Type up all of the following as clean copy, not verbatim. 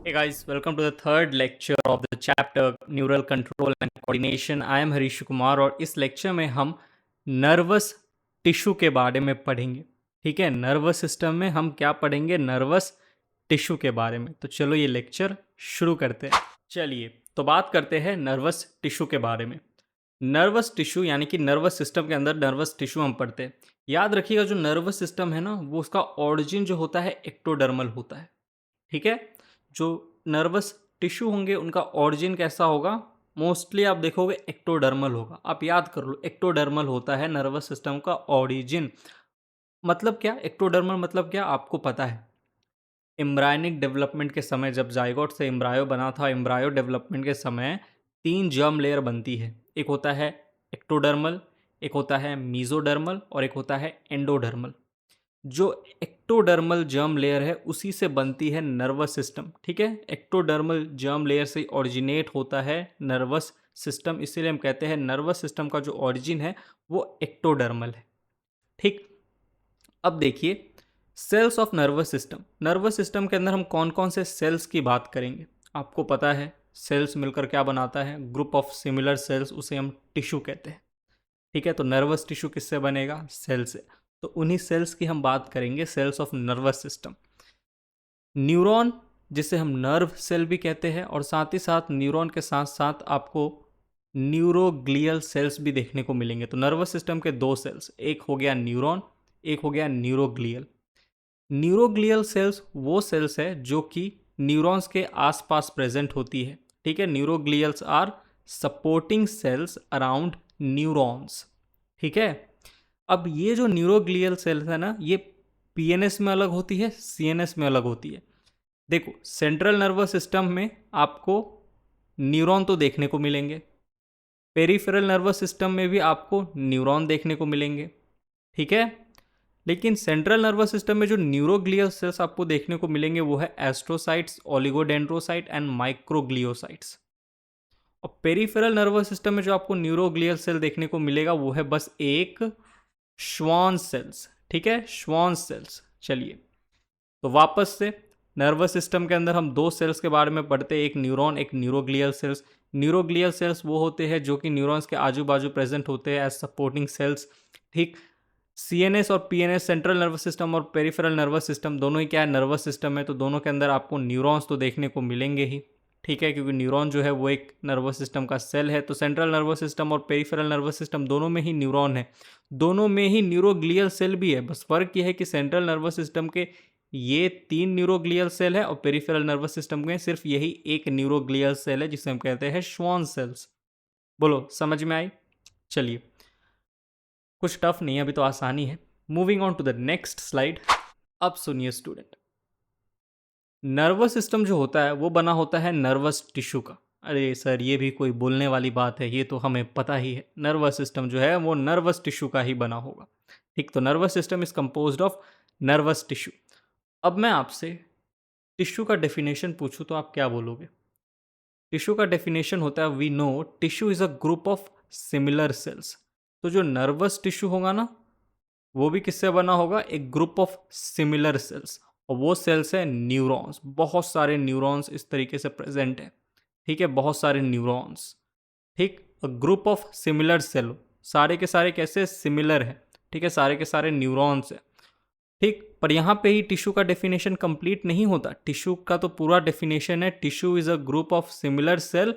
Hey guys, welcome to the third lecture of the chapter Neural Control and Coordination. I am Harish Kumar और इस lecture में हम nervous tissue के बारे में पढ़ेंगे। ठीक है, नर्वस सिस्टम में हम क्या पढ़ेंगे? नर्वस टिश्यू के बारे में। तो चलो ये लेक्चर शुरू करते हैं। चलिए तो बात करते हैं नर्वस टिश्यू के बारे में। नर्वस टिश्यू यानी कि नर्वस सिस्टम के अंदर नर्वस टिश्यू हम पढ़ते हैं। याद रखिएगा, जो नर्वस सिस्टम है ना, वो उसका ऑरिजिन जो होता है एक्टोडर्मल होता है। ठीक है, जो नर्वस टिश्यू होंगे उनका ऑरिजिन कैसा होगा? मोस्टली आप देखोगे एक्टोडर्मल होगा। आप याद कर लो, एक्टोडर्मल होता है नर्वस सिस्टम का ऑरिजिन। मतलब क्या एक्टोडर्मल मतलब क्या, आपको पता है? एम्ब्रायनिक डेवलपमेंट के समय, जब जाइगोट से एम्ब्रायो बना था, एम्ब्रायो डेवलपमेंट के समय 3 जर्म लेयर बनती है। एक होता है एक्टोडर्मल, एक होता है मीजोडर्मल और एक होता है एंडोडर्मल। जो एक्टोडर्मल जर्म लेयर है उसी से बनती है नर्वस सिस्टम। ठीक है, एक्टोडर्मल जर्म लेयर से ओरिजिनेट होता है नर्वस सिस्टम, इसीलिए हम कहते हैं नर्वस सिस्टम का जो ओरिजिन है वो एक्टोडर्मल है। ठीक, अब देखिए cells of nervous system. Nervous system के अंदर हम कौन कौन से सेल्स की बात करेंगे? आपको पता है सेल्स मिलकर क्या बनाता है? ग्रुप ऑफ सिमिलर सेल्स, उसे हम टिश्यू कहते हैं। ठीक है, तो नर्वस टिश्यू किससे बनेगा? सेल से। तो उन्हीं सेल्स की हम बात करेंगे, cells of nervous system. Neuron, जिसे हम नर्व सेल भी कहते हैं, और साथ ही साथ न्यूरॉन के साथ साथ आपको न्यूरोग्लियल सेल्स भी देखने को मिलेंगे। तो नर्वस सिस्टम के 2 सेल्स, एक हो गया न्यूरॉन, एक हो गया न्यूरोग्लियल। न्यूरोग्लियल सेल्स वो सेल्स है जो कि न्यूरॉन्स के आसपास प्रेजेंट होती है। ठीक है, neuroglials are supporting cells around neurons. ठीक है, अब ये जो न्यूरोग्लियल सेल्स है ना, ये पीएनएस में अलग होती है, सीएनएस में अलग होती है। देखो, सेंट्रल नर्वस सिस्टम में आपको न्यूरॉन तो देखने को मिलेंगे, पेरिफेरल नर्वस सिस्टम में भी आपको न्यूरॉन देखने को मिलेंगे। ठीक है, लेकिन सेंट्रल नर्वस सिस्टम में जो न्यूरोग्लियल सेल्स आपको देखने को मिलेंगे वो है एस्ट्रोसाइट्स, ओलिगोडेंड्रोसाइट एंड माइक्रोग्लियोसाइट्स। और पेरिफेरल नर्वस सिस्टम में जो आपको न्यूरोग्लियल सेल देखने को मिलेगा वो है बस एक श्वान सेल्स। ठीक है, श्वान सेल्स। चलिए तो वापस से नर्वस सिस्टम के अंदर हम 2 सेल्स के बारे में पढ़ते हैं, एक न्यूरॉन, एक न्यूरोग्लियल सेल्स। न्यूरोग्लियल सेल्स वो होते हैं जो कि न्यूरॉन्स के आजू बाजू प्रेजेंट होते हैं एज सपोर्टिंग सेल्स। ठीक, सीएनएस और पीएनएस, सेंट्रल नर्वस सिस्टम और पेरिफेरल नर्वस सिस्टम, दोनों ही क्या है? नर्वस सिस्टम है। तो दोनों के अंदर आपको न्यूरॉन्स तो देखने को मिलेंगे ही। ठीक है, क्योंकि न्यूरॉन जो है वो एक नर्वस सिस्टम का सेल है। तो सेंट्रल नर्वस सिस्टम और पेरिफेरल नर्वस सिस्टम दोनों में ही न्यूरॉन है, दोनों में ही न्यूरोग्लियल सेल भी है। बस फर्क ये है कि सेंट्रल नर्वस सिस्टम के ये 3 न्यूरोग्लियल सेल है और पेरिफेरल नर्वस सिस्टम में सिर्फ यही एक न्यूरोग्लियल सेल है जिसे हम कहते हैं श्वान सेल्स। बोलो, समझ में आई? चलिए, कुछ टफ नहीं है, अभी तो आसानी है। Moving on to the next slide. अब सुनिए स्टूडेंट, नर्वस सिस्टम जो होता है वो बना होता है नर्वस टिश्यू का। अरे सर, ये भी कोई बोलने वाली बात है? ये तो हमें पता ही है, नर्वस सिस्टम जो है वो नर्वस टिश्यू का ही बना होगा। ठीक, तो nervous system is composed of nervous tissue. अब मैं आपसे टिश्यू का डेफिनेशन पूछूं तो आप क्या बोलोगे? टिश्यू का डेफिनेशन होता है, we know tissue is a group of similar cells. तो जो नर्वस टिश्यू होगा ना, वो भी किससे बना होगा? एक ग्रुप ऑफ सिमिलर सेल्स, और वो सेल्स है न्यूरॉन्स। बहुत सारे न्यूरॉन्स इस तरीके से प्रेजेंट है। ठीक है, बहुत सारे न्यूरॉन्स। ठीक, ग्रुप ऑफ सिमिलर सेल, सारे के सारे कैसे? सिमिलर है। ठीक है, सारे के सारे न्यूरॉन्स है। ठीक, पर यहाँ पे ही टिश्यू का डेफिनेशन कंप्लीट नहीं होता। टिश्यू का तो पूरा डेफिनेशन है, tissue is a group of similar cell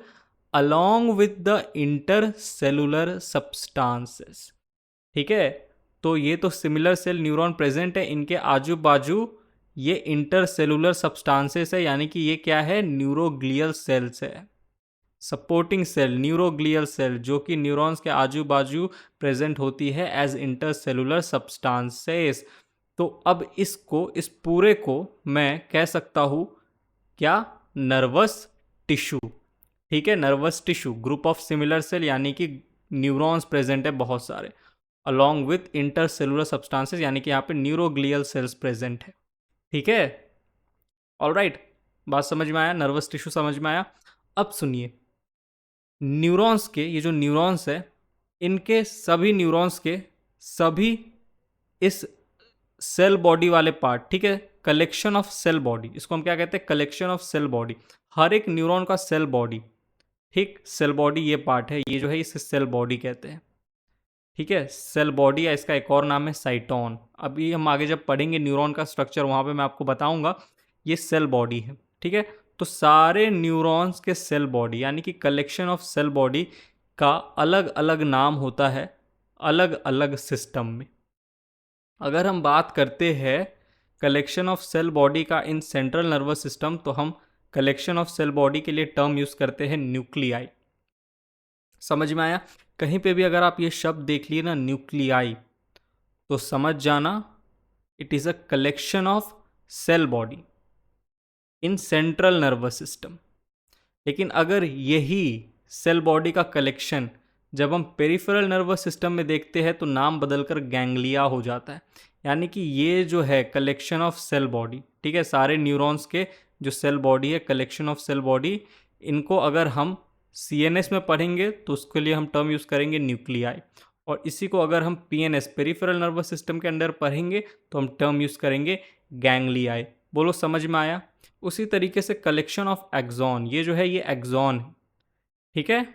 along with the intercellular substances. ठीक है, तो ये तो सिमिलर सेल न्यूरॉन प्रेजेंट है, इनके आजू बाजू ये इंटरसेलुलर सब्सटेंसेस है, यानी कि ये क्या है? न्यूरोग्लियल सेल्स है, सपोर्टिंग सेल, न्यूरोग्लियल सेल, जो कि न्यूरॉन्स के आजू बाजू प्रेजेंट होती है एज इंटरसेलुलर सब्सटेंसेस। तो अब इसको, इस पूरे को मैं कह सकता हूँ क्या? Nervous tissue. ठीक है, nervous tissue, group of similar cell, यानी कि न्यूरॉन्स प्रेजेंट है बहुत सारे, अलॉन्ग विथ इंटरसेलुलर सब्सटेंसेस, यानी कि यहाँ पे न्यूरोग्लियल सेल्स प्रेजेंट है। ठीक है, ऑलराइट, बात समझ में आया? नर्वस टिश्यू समझ में आया? अब सुनिए, न्यूरॉन्स के, ये जो न्यूरॉन्स है, इनके सभी न्यूरॉन्स के सभी इस सेल बॉडी वाले पार्ट, ठीक है, कलेक्शन ऑफ सेल बॉडी, इसको हम क्या कहते हैं, कलेक्शन ऑफ सेल बॉडी, हर एक न्यूरॉन का सेल बॉडी, ठीक, सेल बॉडी ये पार्ट है, ये जो है इसे सेल बॉडी कहते हैं, ठीक है, सेल बॉडी या इसका एक और नाम है साइटोन। अभी हम आगे जब पढ़ेंगे न्यूरॉन का स्ट्रक्चर वहाँ पे मैं आपको बताऊंगा, ये सेल बॉडी है, ठीक है। तो सारे न्यूरॉन्स के सेल बॉडी यानी कि कलेक्शन ऑफ सेल बॉडी का अलग अलग नाम होता है अलग अलग सिस्टम में। अगर हम बात करते हैं कलेक्शन ऑफ सेल बॉडी का इन सेंट्रल नर्वस सिस्टम, तो हम कलेक्शन ऑफ सेल बॉडी के लिए टर्म यूज करते हैं न्यूक्लियाई। समझ में आया? कहीं पे भी अगर आप ये शब्द देख लिए ना न्यूक्लियाई, तो समझ जाना it is a collection of cell body in central nervous system. लेकिन अगर यही सेल बॉडी का कलेक्शन जब हम पेरिफेरल नर्वस सिस्टम में देखते हैं तो नाम बदलकर गैंग्लिया हो जाता है। यानी कि ये जो है कलेक्शन ऑफ सेल बॉडी, ठीक है, सारे न्यूरॉन्स के जो सेल बॉडी है, कलेक्शन ऑफ सेल बॉडी, इनको अगर हम CNS में पढ़ेंगे तो उसके लिए हम टर्म यूज़ करेंगे न्यूक्लियाई, और इसी को अगर हम PNS पेरिफेरल नर्वस सिस्टम के अंदर पढ़ेंगे तो हम टर्म यूज़ करेंगे गैंग्लियाई। बोलो समझ में आया? उसी तरीके से कलेक्शन ऑफ एक्सॉन, ये जो है ये एक्सॉन है, ठीक है,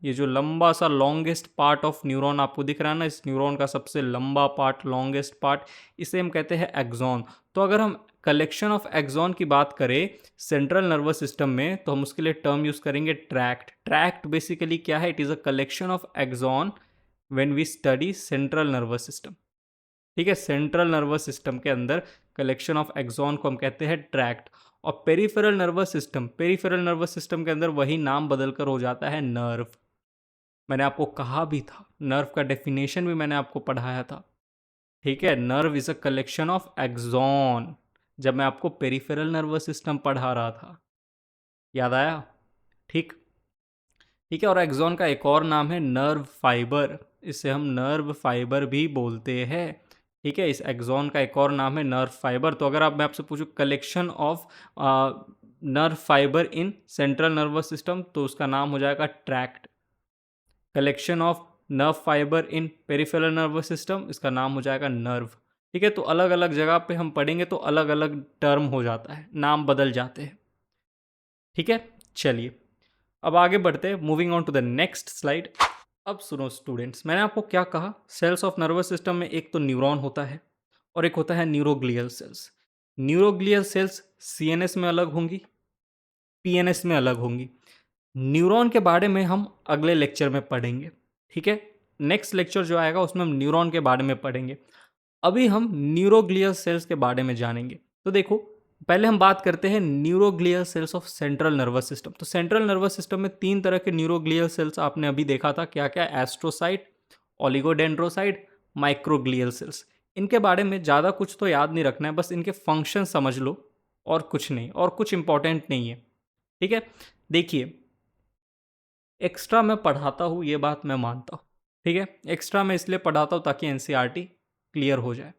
ये जो लंबा सा लॉन्गेस्ट पार्ट ऑफ न्यूरॉन आपको दिख रहा है ना, इस न्यूरॉन का सबसे लंबा पार्ट, लॉन्गेस्ट पार्ट, इसे हम कहते हैं एक्सॉन। तो अगर हम कलेक्शन ऑफ एक्सॉन की बात करें सेंट्रल नर्वस सिस्टम में तो हम उसके लिए टर्म यूज करेंगे ट्रैक्ट। ट्रैक्ट बेसिकली क्या है? It is a collection of axon when we study central nervous system, ठीक है, सेंट्रल नर्वस सिस्टम के अंदर कलेक्शन ऑफ एक्सॉन को हम कहते हैं ट्रैक्ट। और peripheral nervous system, peripheral nervous system के अंदर वही नाम बदलकर हो जाता है नर्व। मैंने आपको कहा भी था, नर्व का डेफिनेशन भी मैंने आपको पढ़ाया था, ठीक है, nerve is a collection of axon, जब मैं आपको पेरिफेरल नर्वस सिस्टम पढ़ा रहा था, याद आया? ठीक, ठीक है। और एक्सॉन का एक और नाम है नर्व फाइबर, इसे हम नर्व फाइबर भी बोलते हैं, ठीक है, इस एक्सॉन का एक और नाम है नर्व फाइबर। तो अगर मैं आपसे पूछूं collection of nerve fibre in central nervous system, तो उसका नाम हो जाएगा tract. Collection of nerve fibre in peripheral nervous system, इसका नाम हो जाएगा नर्व, ठीक है। तो अलग अलग जगह पे हम पढ़ेंगे तो अलग अलग टर्म हो जाता है, नाम बदल जाते हैं, ठीक है। चलिए अब आगे बढ़ते हैं, moving on to the next slide. अब सुनो स्टूडेंट्स, मैंने आपको क्या कहा, सेल्स ऑफ नर्वस सिस्टम में एक तो न्यूरॉन होता है और एक होता है neuroglial sales. Neuroglial sales CNS में अलग होंगी, PNS में अलग होंगी। न्यूरॉन के बारे में हम अगले लेक्चर में पढ़ेंगे, ठीक है, नेक्स्ट लेक्चर जो आएगा उसमें हम न्यूरॉन के बारे में पढ़ेंगे। अभी हम न्यूरोग्लियल सेल्स के बारे में जानेंगे। तो देखो, पहले हम बात करते हैं neuroglial cells of central nervous system. तो सेंट्रल नर्वस सिस्टम में 3 तरह के न्यूरोग्लियल सेल्स आपने अभी देखा था, क्या क्या? Astrocyte, oligodendrocyte, microglial cells. इनके बारे में ज़्यादा कुछ तो याद नहीं रखना है, बस इनके फंक्शन समझ लो और कुछ नहीं, और कुछ इंपॉर्टेंट नहीं है, ठीक है। देखिए, एक्स्ट्रा मैं पढ़ाता हूँ, ये बात मैं मानता हूँ, ठीक है, एक्स्ट्रा मैं इसलिए पढ़ाता हूँ ताकि NCERT क्लियर हो जाए।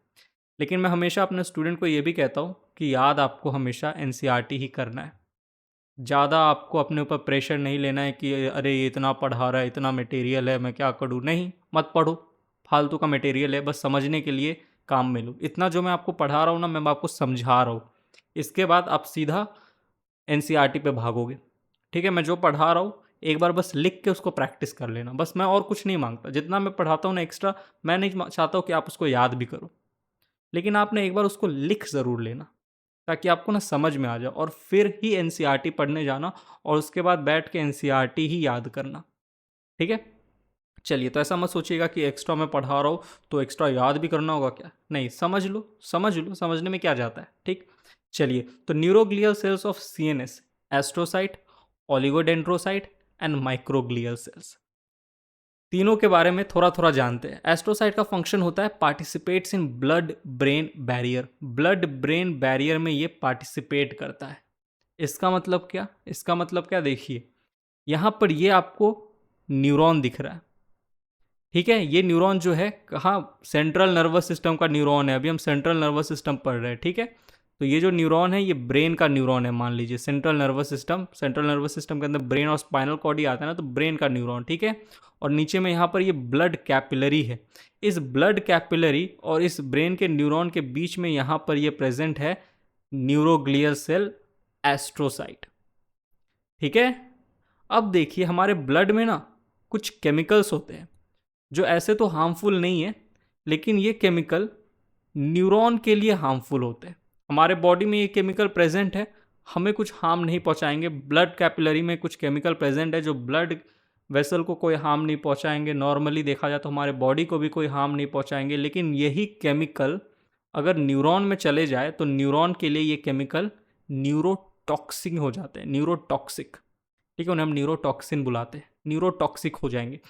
लेकिन मैं हमेशा अपने स्टूडेंट को ये भी कहता हूँ कि याद आपको हमेशा NCERT ही करना है। ज़्यादा आपको अपने ऊपर प्रेशर नहीं लेना है कि अरे ये इतना पढ़ा रहा है, इतना मटेरियल है, मैं क्या करूँ। नहीं, मत पढ़ो, फालतू का मटेरियल है, बस समझने के लिए काम में लो। इतना जो मैं आपको पढ़ा रहा हूँ ना, मैं आपको समझा रहा हूँ, इसके बाद आप सीधा NCERT पे भागोगे, ठीक है। मैं जो पढ़ा रहा हूँ एक बार बस लिख के उसको प्रैक्टिस कर लेना, बस। मैं और कुछ नहीं मांगता, जितना मैं पढ़ाता हूँ ना एक्स्ट्रा, मैं नहीं चाहता हूँ कि आप उसको याद भी करो, लेकिन आपने एक बार उसको लिख ज़रूर लेना ताकि आपको ना समझ में आ जाए, और फिर ही NCERT पढ़ने जाना, और उसके बाद बैठ के NCERT ही याद करना, ठीक है। चलिए, तो ऐसा मत सोचिएगा कि एक्स्ट्रा मैं पढ़ा रहा हूँ तो एक्स्ट्रा याद भी करना होगा, क्या? नहीं, समझ लो, समझ लो, समझने में क्या जाता है, ठीक। चलिए, तो neuroglial cells of CNS, astrocyte, oligodendrocyte and microglial cells, तीनों के बारे में थोड़ा थोड़ा जानते हैं। एस्ट्रोसाइट का फंक्शन होता है participates in blood brain barrier. Blood brain barrier में ये पार्टिसिपेट करता है। इसका मतलब क्या? इसका मतलब क्या, देखिए यहाँ पर ये आपको न्यूरॉन दिख रहा है, ठीक है। ये न्यूरॉन जो है कहाँ? सेंट्रल नर्वस सिस्टम का न्यूरॉन है। अभी हम सेंट्रल नर्वस सिस्टम पढ़ रहे हैं, ठीक है। तो ये जो न्यूरॉन है ये ब्रेन का न्यूरॉन है, मान लीजिए central nervous system, central nervous system के अंदर ब्रेन और स्पाइनल कॉर्ड ही आता है ना, तो ब्रेन का न्यूरॉन, ठीक है। और नीचे में यहाँ पर ये ब्लड कैपिलरी है। इस ब्लड कैपिलरी और इस ब्रेन के न्यूरॉन के बीच में यहाँ पर ये प्रेजेंट है न्यूरोग्लियल सेल, एस्ट्रोसाइट। ठीक है, अब देखिए हमारे ब्लड में ना कुछ केमिकल्स होते हैं जो ऐसे तो हार्मफुल नहीं है, लेकिन ये केमिकल न्यूरॉन के लिए हार्मफुल होते हैं। हमारे बॉडी में ये केमिकल प्रेजेंट है, हमें कुछ हार्म नहीं पहुंचाएंगे। ब्लड कैपिलरी में कुछ केमिकल प्रेजेंट है जो ब्लड वेसल को कोई हार्म नहीं पहुंचाएंगे। नॉर्मली देखा जाए तो हमारे बॉडी को भी कोई हार्म नहीं पहुंचाएंगे, लेकिन यही केमिकल अगर न्यूरॉन में चले जाए तो न्यूरॉन के लिए ये केमिकल न्यूरोटॉक्सिक हो जाते हैं, न्यूरोटॉक्सिक। ठीक है, उन्हें हम न्यूरोटॉक्सिन बुलाते हैं, न्यूरोटॉक्सिक हो जाएंगे।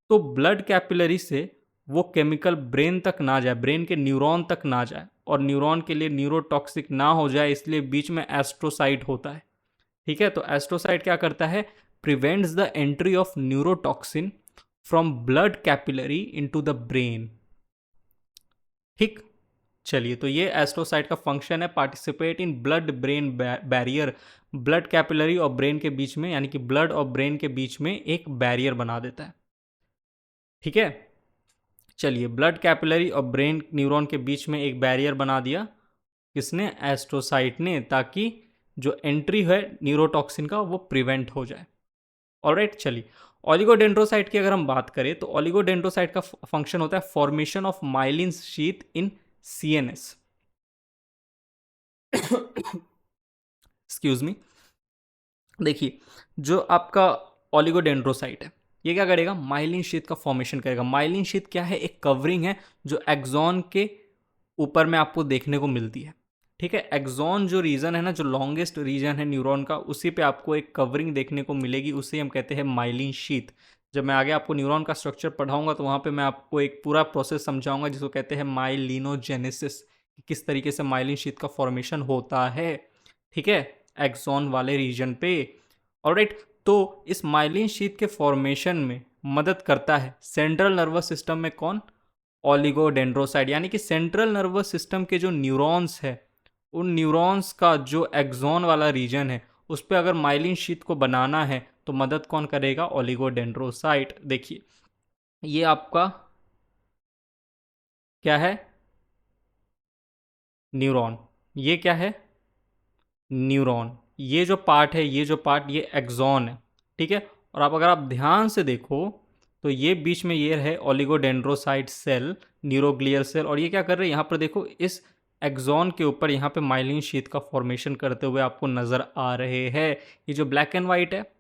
तो ब्लड कैपिलरी से वो केमिकल ब्रेन तक ना जाए, ब्रेन के न्यूरॉन तक ना जाए, और न्यूरॉन के लिए न्यूरोटॉक्सिक ना हो जाए, इसलिए बीच में एस्ट्रोसाइट होता है। ठीक है, तो एस्ट्रोसाइट क्या करता है, prevents the entry of neurotoxin from blood capillary into the brain. ठीक, चलिए, तो ये एस्ट्रोसाइट का फंक्शन है, participate in blood brain barrier, blood capillary और ब्रेन के बीच में, यानी कि ब्लड और ब्रेन के बीच में एक बैरियर बना देता है। ठीक है, चलिए, ब्लड कैपिलरी और ब्रेन न्यूरॉन के बीच में एक बैरियर बना दिया किसने, एस्ट्रोसाइट ने, ताकि जो एंट्री है न्यूरोटॉक्सिन का वो प्रिवेंट हो जाए। ऑलराइट, चलिए, ओलिगोडेंड्रोसाइट की अगर हम बात करें तो ओलिगोडेंड्रोसाइट का फंक्शन होता है formation of myelin sheath in CNS. Excuse me. देखिए, जो आपका ओलिगोडेंड्रोसाइट है ये क्या करेगा, माइलिन शीथ का फॉर्मेशन करेगा। माइलिन शीथ क्या है, एक कवरिंग है जो एक्सॉन के ऊपर में आपको देखने को मिलती है। ठीक है, एक्सॉन जो रीजन है ना, जो लॉन्गेस्ट रीजन है न्यूरॉन का, उसी पे आपको एक कवरिंग देखने को मिलेगी, उसे हम कहते हैं माइलिन शीथ। जब मैं आगे आपको न्यूरॉन का स्ट्रक्चर पढ़ाऊंगा तो वहाँ पे मैं आपको एक पूरा प्रोसेस समझाऊंगा जिसको कहते हैं माइलिनोजेनेसिस, किस तरीके से माइलिन शीथ का फॉर्मेशन होता है। ठीक है, एक्सॉन वाले रीजन पे। ऑलराइट, तो इस माइलिन शीथ के फॉर्मेशन में मदद करता है सेंट्रल नर्वस सिस्टम में कौन, ओलिगोडेंड्रोसाइट। यानी कि सेंट्रल नर्वस सिस्टम के जो न्यूरॉन्स है, उन न्यूरॉन्स का जो एक्सॉन वाला रीजन है उस पर अगर माइलिन शीथ को बनाना है तो मदद कौन करेगा, ओलिगोडेंड्रोसाइट। देखिए, ये आपका क्या है, न्यूरॉन। ये क्या है, न्यूरॉन। ये जो पार्ट है, ये जो पार्ट, ये एक्सॉन है। ठीक है, और अगर आप ध्यान से देखो तो ये बीच में ये है ओलिगोडेंड्रोसाइट सेल, न्यूरोग्लियल सेल, और ये क्या कर रहे हैं, यहाँ पर देखो इस एक्सॉन के ऊपर यहाँ पे माइलिन शीथ का फॉर्मेशन करते हुए आपको नज़र आ रहे हैं। ये जो ब्लैक एंड वाइट है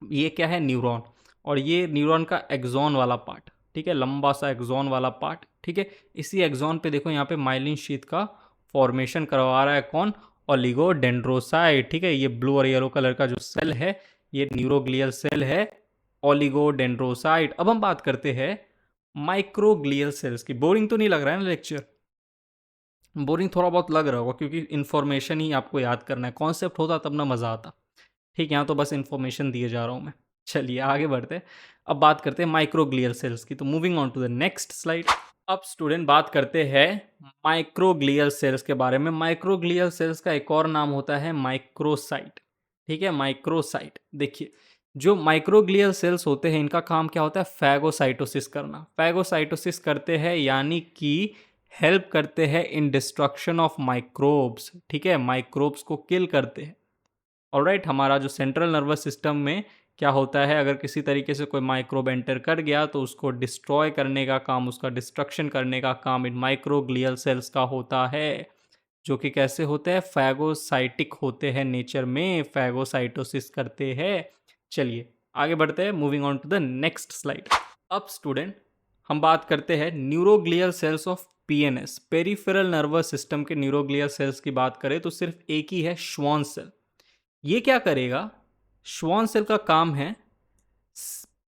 ये क्या है, न्यूरॉन, और ये न्यूरॉन का एक्सॉन वाला पार्ट। ठीक है, लंबा सा एक्सॉन वाला पार्ट। ठीक है, इसी एक्सॉन पे देखो यहाँ पे माइलिन शीथ का फॉर्मेशन करवा रहा है कौन, ओलिगोडेंड्रोसाइट। ठीक है, ये ब्लू और येलो कलर का जो सेल है ये न्यूरोग्लियल सेल है, ओलिगोडेंड्रोसाइट। अब हम बात करते हैं माइक्रोग्लियल सेल्स की। बोरिंग तो नहीं लग रहा है ना लेक्चर, बोरिंग थोड़ा बहुत लग रहा होगा क्योंकि इन्फॉर्मेशन ही आपको याद करना है, कॉन्सेप्ट होता तब ना मज़ा आता। ठीक, यहाँ तो बस इन्फॉर्मेशन दिए जा रहा हूँ मैं। चलिए आगे बढ़ते हैं, अब बात करते हैं माइक्रोग्लियल सेल्स की। तो moving on to the next slide. अब स्टूडेंट बात करते हैं माइक्रोग्लियल सेल्स के बारे में। माइक्रोग्लियल सेल्स का एक और नाम होता है माइक्रोसाइट। ठीक है, माइक्रोसाइट। देखिए, जो माइक्रोग्लियल सेल्स होते हैं इनका काम क्या होता है, फैगोसाइटोसिस करना। फैगोसाइटोसिस करते हैं यानी कि हेल्प करते हैं इन डिस्ट्रक्शन ऑफ माइक्रोब्स। ठीक है, माइक्रोब्स को किल करते हैं। ऑलराइट, हमारा जो सेंट्रल नर्वस सिस्टम में क्या होता है, अगर किसी तरीके से कोई माइक्रोब एंटर कर गया तो उसको डिस्ट्रॉय करने का काम, उसका डिस्ट्रक्शन करने का काम इन माइक्रोग्लियल सेल्स का होता है, जो कि कैसे होते हैं, फैगोसाइटिक होते हैं नेचर में, फैगोसाइटोसिस करते हैं। चलिए आगे बढ़ते हैं, moving on to the next slide. अब स्टूडेंट हम बात करते हैं neuroglial cells of PNS, peripheral nervous system के न्यूरोग्लियल सेल्स की बात करें तो सिर्फ एक ही है, श्वान सेल। ये क्या करेगा, श्वान सेल का काम है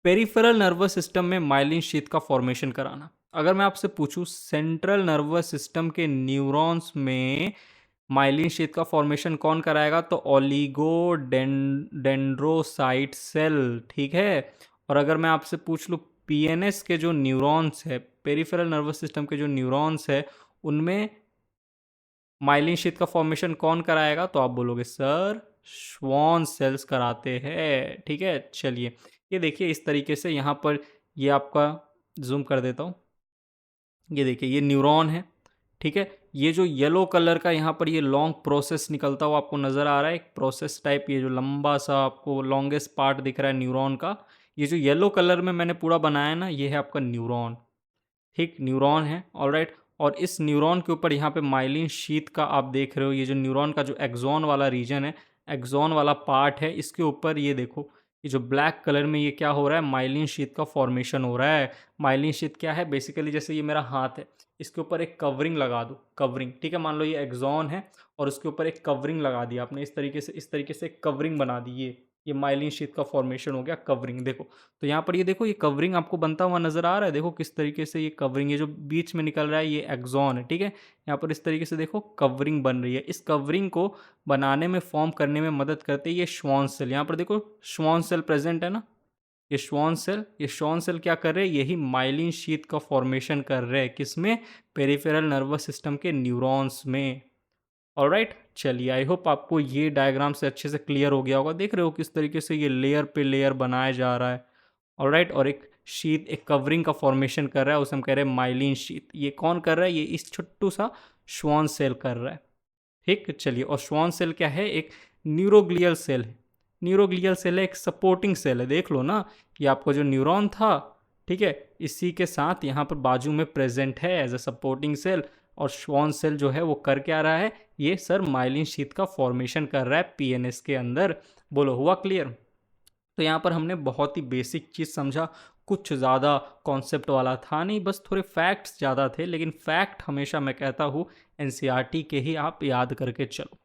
पेरिफेरल नर्वस सिस्टम में माइलिन शीथ का फॉर्मेशन कराना। अगर मैं आपसे पूछूं सेंट्रल नर्वस सिस्टम के न्यूरॉन्स में माइलिन शीथ का फॉर्मेशन कौन कराएगा, तो ओलिगोडेंड्रोसाइट सेल। ठीक है, और अगर मैं आपसे पूछ लूँ पीएनएस के जो न्यूरॉन्स है, पेरिफेरल नर्वस सिस्टम के जो न्यूरॉन्स है, उनमें माइलिन शीथ का फॉर्मेशन कौन कराएगा, तो आप बोलोगे सर श्वान सेल्स कराते हैं। ठीक है, चलिए ये देखिए इस तरीके से, यहाँ पर ये आपका जूम कर देता हूँ, ये देखिए ये न्यूरॉन है। ठीक है, ये जो येलो कलर का यहाँ पर ये लॉन्ग प्रोसेस निकलता हुआ आपको नज़र आ रहा है, एक प्रोसेस टाइप, ये जो लंबा सा आपको लॉन्गेस्ट पार्ट दिख रहा है न्यूरॉन का, ये जो येलो कलर में मैंने पूरा बनाया ना, ये है आपका न्यूरॉन। ठीक, न्यूरॉन है, ऑलराइट। और इस न्यूरॉन के ऊपर यहाँ पे माइलिन शीथ का आप देख रहे हो, ये जो न्यूरॉन का जो एक्सॉन वाला रीजन है, एक्सॉन वाला पार्ट है, इसके ऊपर ये देखो, ये जो ब्लैक कलर में ये क्या हो रहा है, माइलिन शीथ का फॉर्मेशन हो रहा है। माइलिन शीथ क्या है बेसिकली, जैसे ये मेरा हाथ है, इसके ऊपर एक कवरिंग लगा दो, कवरिंग, ठीक है, मान लो ये एक्सॉन है और उसके ऊपर एक कवरिंग लगा दी आपने, इस तरीके से एक कवरिंग बना दी, ये माइलिन शीथ का फॉर्मेशन हो गया, कवरिंग। देखो तो यहाँ पर ये देखो, ये कवरिंग आपको बनता हुआ नजर आ रहा है, देखो किस तरीके से ये कवरिंग, ये जो बीच में निकल रहा है ये एक्सॉन है, ठीक है। यहाँ पर इस तरीके से देखो कवरिंग बन रही है। इस कवरिंग को बनाने में, फॉर्म करने में मदद करते हैं ये श्वान सेल। यहाँ पर देखो श्वान सेल प्रेजेंट है ना, ये श्वान सेल क्या कर रहे हैं, यही माइलिन शीथ का फॉर्मेशन कर रहे हैं, किसमें, पेरिफेरल नर्वस सिस्टम के न्यूरॉन्स में। ऑलराइट, चलिए आई होप आपको ये डायग्राम से अच्छे से क्लियर हो गया होगा। देख रहे हो किस तरीके से ये लेयर पे लेयर बनाया जा रहा है, ऑलराइट। और एक शीट, एक कवरिंग का फॉर्मेशन कर रहा है, उसे हम कह रहे हैं माइलिन शीट। ये कौन कर रहा है, ये इस छोटू सा श्वान सेल कर रहा है। ठीक, चलिए, और श्वान सेल क्या है, एक न्यूरोग्लियल सेल है। न्यूरोग्लियल सेल है, एक सपोर्टिंग सेल है। देख लो ना, ये आपका जो न्यूरॉन था, ठीक है, इसी के साथ यहाँ पर बाजू में प्रेजेंट है एज अ सपोर्टिंग सेल। और श्वान सेल जो है वो कर क्या रहा है, ये सर माइलिन शीथ का फॉर्मेशन कर रहा है पीएनएस के अंदर। बोलो हुआ क्लियर। तो यहाँ पर हमने बहुत ही बेसिक चीज़ समझा, कुछ ज़्यादा कॉन्सेप्ट वाला था नहीं, बस थोड़े फैक्ट्स ज़्यादा थे, लेकिन फैक्ट हमेशा मैं कहता हूँ एनसीईआरटी के ही आप याद करके चलो।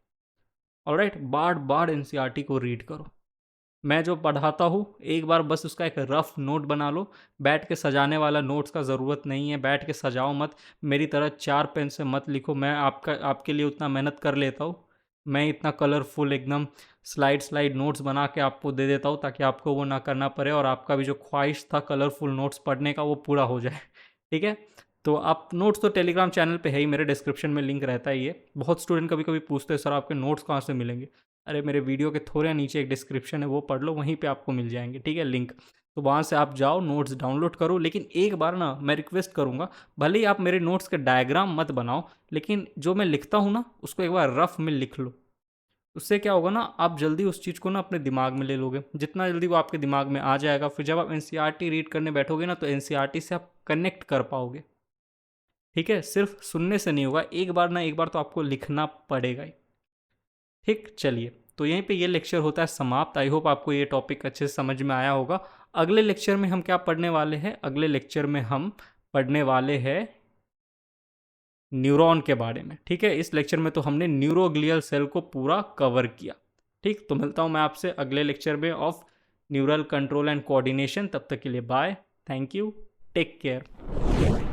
ऑलराइट, बार बार एनसीईआरटी को रीड करो। मैं जो पढ़ाता हूँ एक बार बस उसका एक रफ नोट बना लो। बैठ के सजाने वाला नोट्स का ज़रूरत नहीं है, बैठ के सजाओ मत, मेरी तरह 4 पेन से मत लिखो। मैं आपके लिए उतना मेहनत कर लेता हूँ, मैं इतना कलरफुल एकदम स्लाइड नोट्स बना के आपको दे देता हूँ, ताकि आपको वो ना करना पड़े और आपका भी जो ख्वाहिश था कलरफुल नोट्स पढ़ने का वो पूरा हो जाए। ठीक है, तो आप नोट्स तो टेलीग्राम चैनल पे है ही, मेरे डिस्क्रिप्शन में लिंक रहता है। ये बहुत स्टूडेंट कभी कभी पूछते हैं सर आपके नोट्स कहाँ से मिलेंगे। अरे मेरे वीडियो के थोड़े नीचे एक डिस्क्रिप्शन है, वो पढ़ लो, वहीं पे आपको मिल जाएंगे, ठीक है, लिंक। तो वहाँ से आप जाओ, नोट्स डाउनलोड करो। लेकिन एक बार ना मैं रिक्वेस्ट करूँगा, भले ही आप मेरे नोट्स के डायग्राम मत बनाओ, लेकिन जो मैं लिखता हूँ ना उसको एक बार रफ में लिख लो। उससे क्या होगा ना, आप जल्दी उस चीज़ को ना अपने दिमाग में ले लोगे। जितना जल्दी वो आपके दिमाग में आ जाएगा, फिर जब आप एनसीईआरटी रीड करने बैठोगे ना, तो एनसीईआरटी से आप कनेक्ट कर पाओगे। ठीक है, सिर्फ सुनने से नहीं होगा, एक बार ना एक बार तो आपको लिखना पड़ेगा ही। ठीक, चलिए, तो यहीं पे ये लेक्चर होता है समाप्त। आई होप आपको ये टॉपिक अच्छे से समझ में आया होगा। अगले लेक्चर में हम क्या पढ़ने वाले हैं, अगले लेक्चर में हम पढ़ने वाले हैं न्यूरॉन के बारे में। ठीक है, इस लेक्चर में तो हमने न्यूरोग्लियल सेल को पूरा कवर किया। ठीक, तो मिलता हूँ मैं आपसे अगले लेक्चर में of neural control and coordination. तब तक के लिए bye, thank you, take care.